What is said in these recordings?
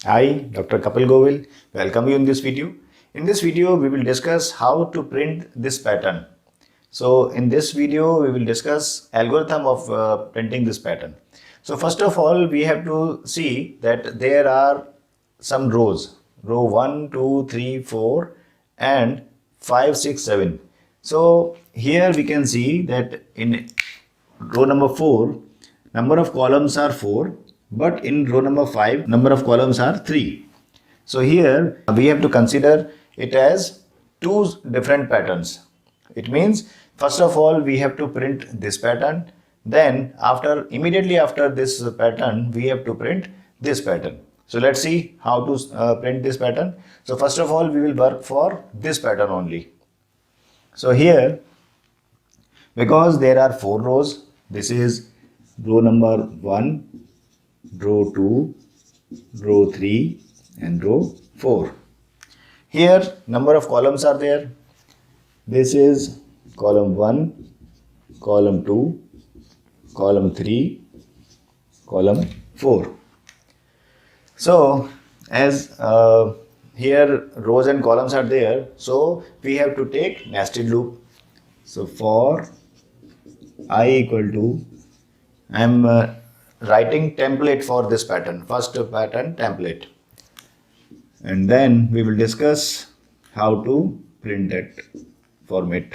Hi, Dr. Kapil Govil. Welcome you in this video. In this video, we will discuss how to print this pattern. So, in this video, we will discuss algorithm of printing this pattern. So, first of all, we have to see that there are some rows. Row 1, 2, 3, 4 and 5, 6, 7. So, here we can see that in row number 4, number of columns are 4, but in row number 5, number of columns are 3. So here we have to consider it as two different patterns. It means first of all we have to print this pattern, then immediately after this pattern we have to print this pattern. So let's see how to print this pattern. So first of all we will work for this pattern only. So here, because there are 4 rows, this is row number 1, row 2, row 3 and row 4. Here number of columns are there. This is column 1, column 2, column 3, column 4. So as here rows and columns are there, so we have to take nested loop. So for I equal to, I am writing template for this pattern, first pattern template, and then we will discuss how to print that format.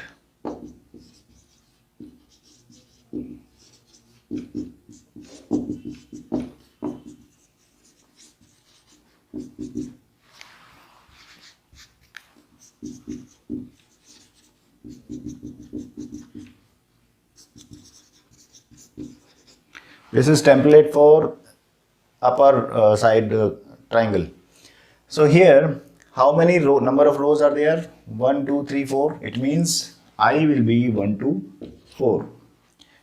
This is template for upper side triangle. So here, how many number of rows are there? 1, 2, 3, 4. It means I will be 1 to 4.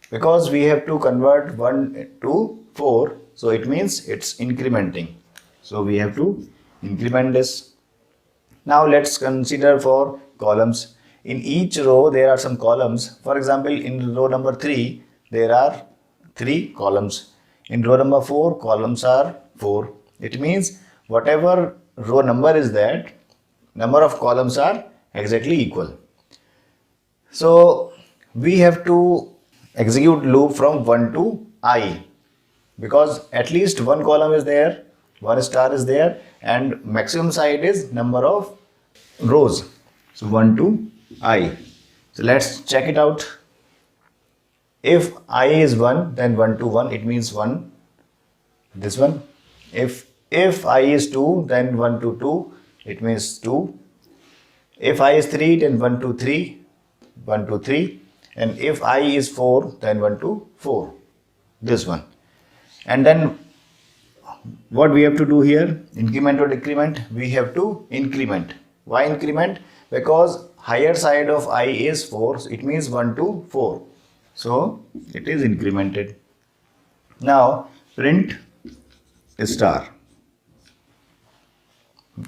Because we have to convert 1 to 4, so it means it's incrementing. So we have to increment this. Now let's consider for columns. In each row there are some columns. For example, in row number 3 there are 3 columns. In row number 4 columns are 4. It means whatever row number is that, number of columns are exactly equal. So we have to execute loop from 1 to I, because at least one column is there, one star is there, and maximum side is number of rows. So 1 to I. So let's check it out. If I is 1, then 1 to 1, it means 1. This one. If I is 2, then 1 to 2, it means 2. If I is 3, then 1 to 3, 1 to 3. And if I is 4, then 1 to 4. This one. And then what we have to do here, increment or decrement, we have to increment. Why increment? Because higher side of I is 4, so it means 1 to 4. So it is incremented. Now print star,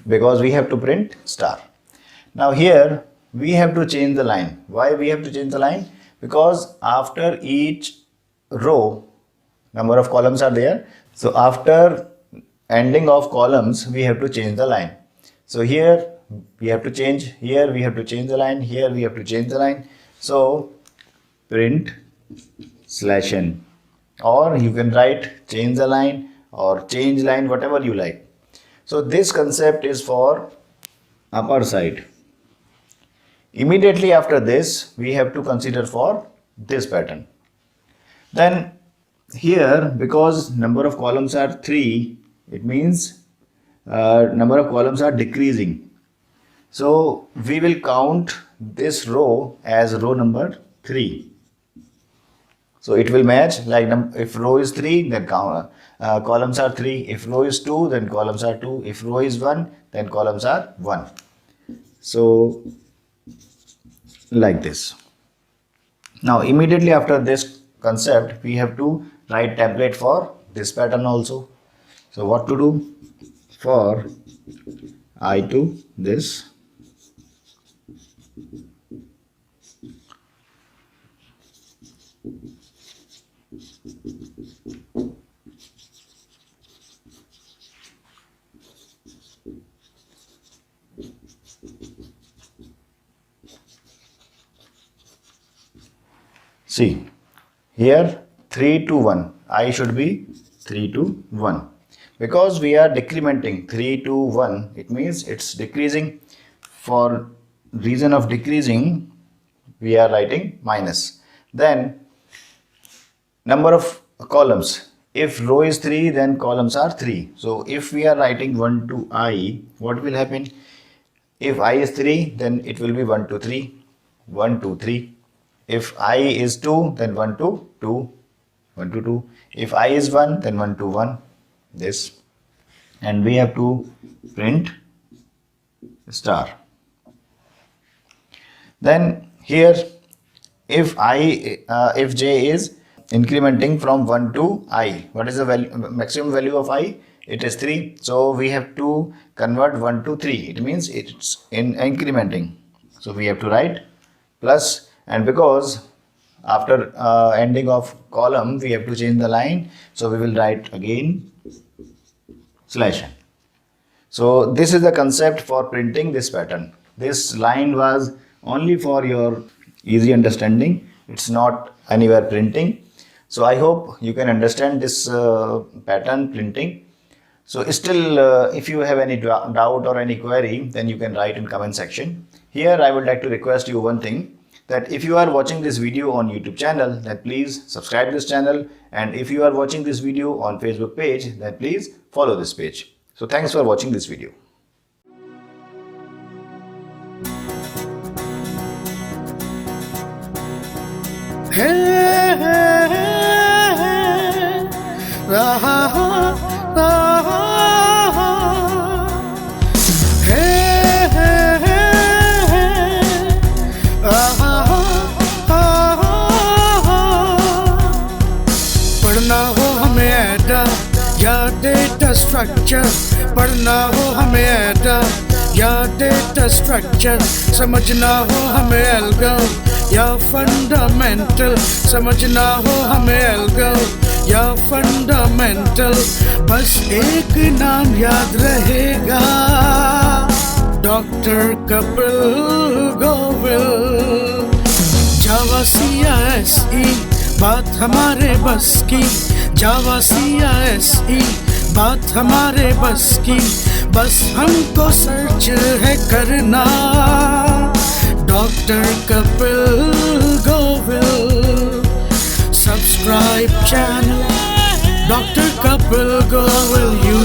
because we have to print star. Now here we have to change the line. Why we have to change the line? Because after each row, number of columns are there. So after ending of columns, we have to change the line. So here we have to change, here we have to change the line, here we have to change the line. So print /n, or you can write change the line or change line, whatever you like. So this concept is for upper side. Immediately after this, we have to consider for this pattern. Then here, because number of columns are 3, it means number of columns are decreasing. So we will count this row as row number 3. So it will match, like if row is 3, then columns are 3. If row is 2, then columns are 2. If row is 1, then columns are 1. So like this. Now immediately after this concept, we have to write template for this pattern also. So what to do? For I to this, See, here 3 to 1, I should be 3 to 1. Because we are decrementing 3 to 1, it means it's decreasing. For reason of decreasing, we are writing minus. Then number of columns. If row is 3, then columns are 3. So if we are writing 1 to I, what will happen? If I is 3, then it will be 1 to 3, 1 to 3. If I is 2, then 1 to 2, 1 to 2. If I is 1, then 1 to 1. This. And we have to print star. Then here, if j is incrementing from 1 to I, what is the maximum value of I? It is 3. So we have to convert 1 to 3. It means it's in incrementing. So we have to write plus, and because after ending of column we have to change the line, so we will write again slash n. So this is the concept for printing this pattern. This line was only for your easy understanding. It's not anywhere printing. So I hope you can understand this pattern printing. So still if you have any doubt or any query, then you can write in comment section. Here I would like to request you one thing, that if you are watching this video on YouTube channel, then please subscribe this channel, and if you are watching this video on Facebook page, then please follow this page. So thanks for watching this video. पढ़ना हो हमें ऐडा या data structure, पढ़ना हो हमें ऐडा या data structure, समझना हो हमें एल्गो या फंडामेंटल, समझना हो हमें एल्गो या फंडामेंटल, बस एक नाम याद रहेगा, डॉक्टर कपिल गोविल। जावा CISE बात हमारे बस की, जावा CISE बात हमारे बस की, बस हमको सर्च है करना, doctor Kapil Govil. Subscribe channel doctor Kapil Govil.